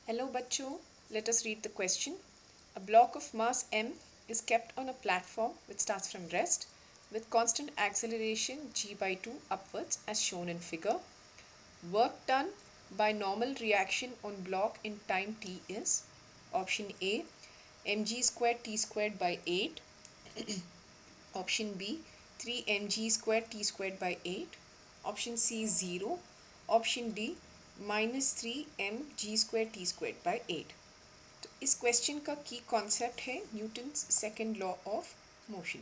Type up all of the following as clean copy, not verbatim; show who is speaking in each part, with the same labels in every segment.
Speaker 1: Hello bachcho, let us read the question. A block of mass m is kept on a platform which starts from rest with constant acceleration g by 2 upwards as shown in figure. Work done by normal reaction on block in time t is option A mg squared t squared by 8, option B 3 mg squared t squared by 8, option C 0, option D minus 3 mg squared t squared by 8. तो इस question का की concept है Newton's second law of motion.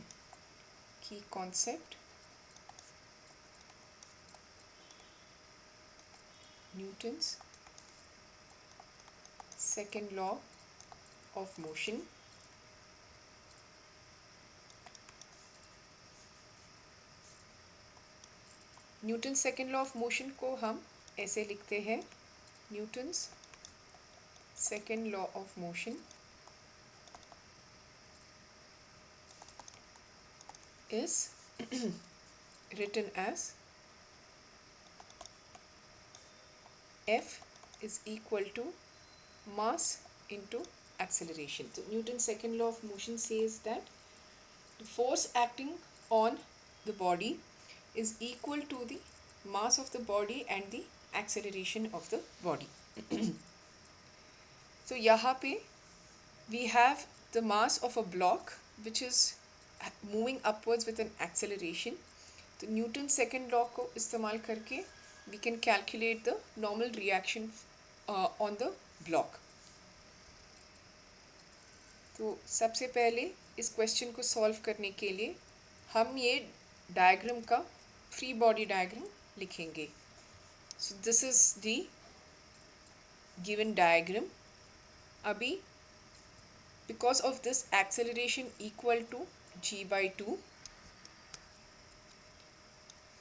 Speaker 1: की concept Newton's second law of motion. Newton's second law of motion को हम ऐसे लिखते हैं. न्यूटन्स सेकेंड लॉ ऑफ मोशन is written as F is equal to mass into acceleration. So Newton's second law of motion says that the force acting on the body is equal to the mass of the body and the acceleration of the body. So यहाँ पे we have the mass of a block which is moving upwards with an acceleration. तो Newton second law को इस्तेमाल करके we can calculate the normal reaction on the block. तो सबसे पहले इस क्वेश्चन को सॉल्व करने के लिए हम ये डायग्राम का फ्री बॉडी डायग्राम लिखेंगे. So this is the given diagram. अभी because of this acceleration equal to g by 2,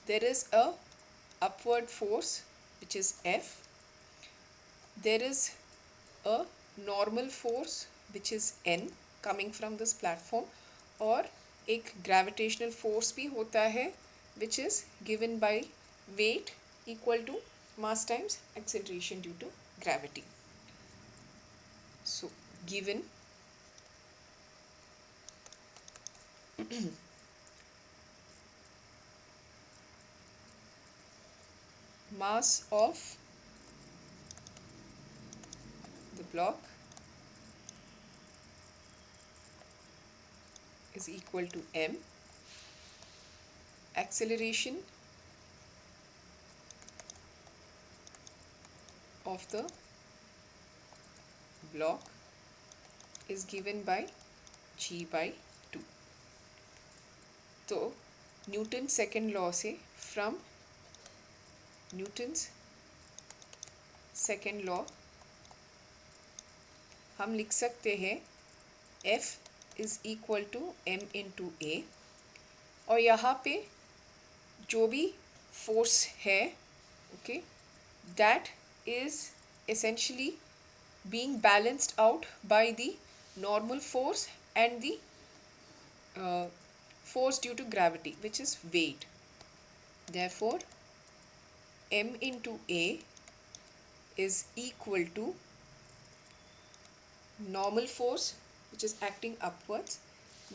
Speaker 1: there is a upward force which is F. There is a normal force which is N coming from this platform, और एक gravitational force भी होता है which is given by weight equal to mass times acceleration due to gravity. So given mass of the block is equal to m. Acceleration of the block is given by g by 2. तो Newton second law से from Newton's second law हम लिख सकते हैं F is equal to m into a. और यहाँ पे जो भी फोर्स है okay that is essentially being balanced out by the normal force and the force due to gravity which is weight. Therefore m into a is equal to normal force which is acting upwards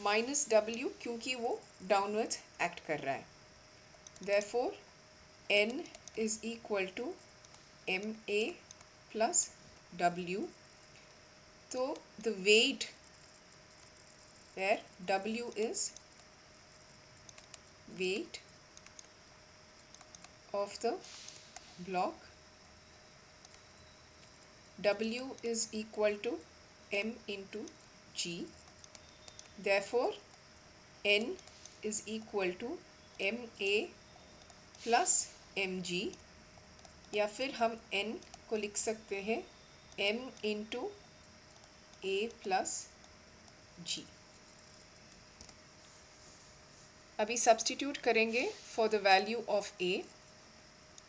Speaker 1: minus w क्योंकि वो downwards act कर रहा है. Therefore n is equal to ma plus w. तो the weight where w is weight of the block, w is equal to m into g. Therefore n is equal to ma plus mg, या फिर हम n को लिख सकते हैं m into a plus g. अभी substitute करेंगे for the value of a.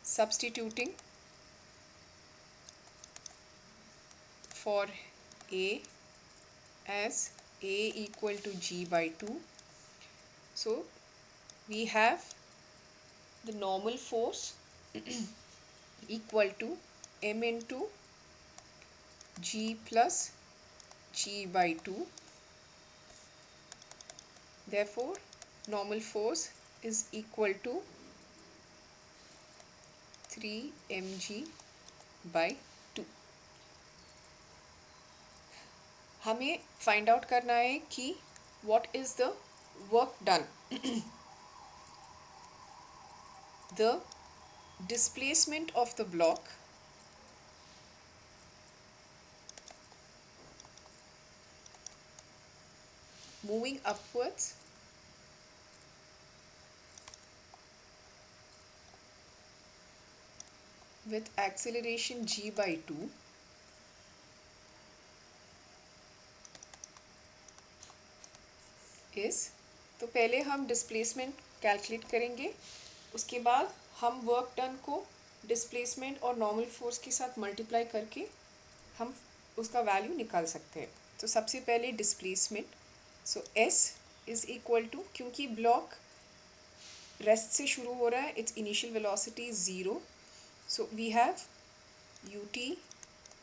Speaker 1: Substituting for a as a equal to g by 2. So we have the normal force equal to m into g plus g by 2. Therefore, normal force is equal to 3 mg by 2. हमें find out करना है कि what is the work done. The displacement of the block moving upwards with acceleration g by 2 is, तो पहले हम displacement calculate करेंगे, उसके बाद हम वर्क डन को डिस्प्लेसमेंट और नॉर्मल फोर्स के साथ मल्टीप्लाई करके हम उसका वैल्यू निकाल सकते हैं. तो सबसे पहले displacement, so S is equal to, क्योंकि ब्लॉक रेस्ट से शुरू हो रहा है, it's initial velocity 0, so we have U T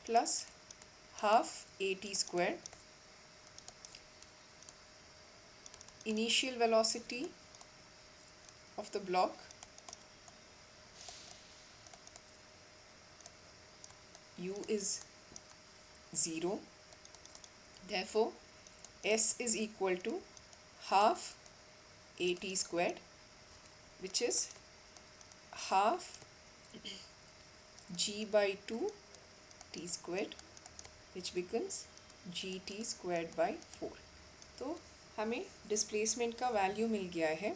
Speaker 1: plus half A T square. Initial velocity of the block u is 0, therefore s is equal to half at squared, which is half g by 2 t squared, which becomes gt squared by 4. तो हमें displacement का value मिल गया है.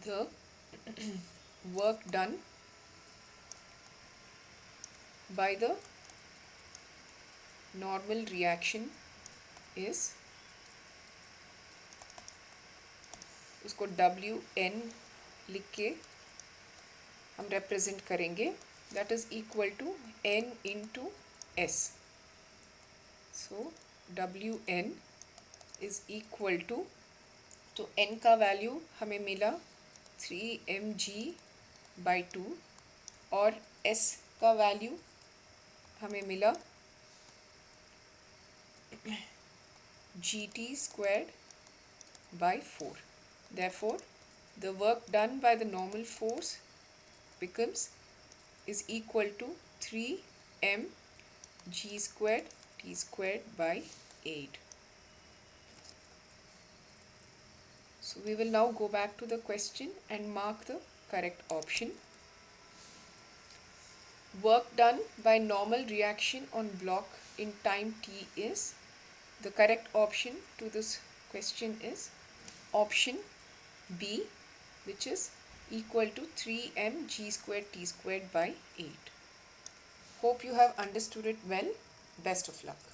Speaker 1: The work done by the normal reaction is, उसको WN लिख के हम represent करेंगे, that is equal to n into s. So Wn is equal to, तो n का वैल्यू हमें मिला 3 mg by 2 और s का वैल्यू हमें मिला gt squared by 4. Therefore, the work done by the normal force becomes is equal to 3 m g squared t squared by 8. So we will now go back to the question and mark the correct option. Work done by normal reaction on block in time t is, the correct option to this question is option B, which is equal to 3 mg squared t squared by 8. Hope you have understood it well. Best of luck.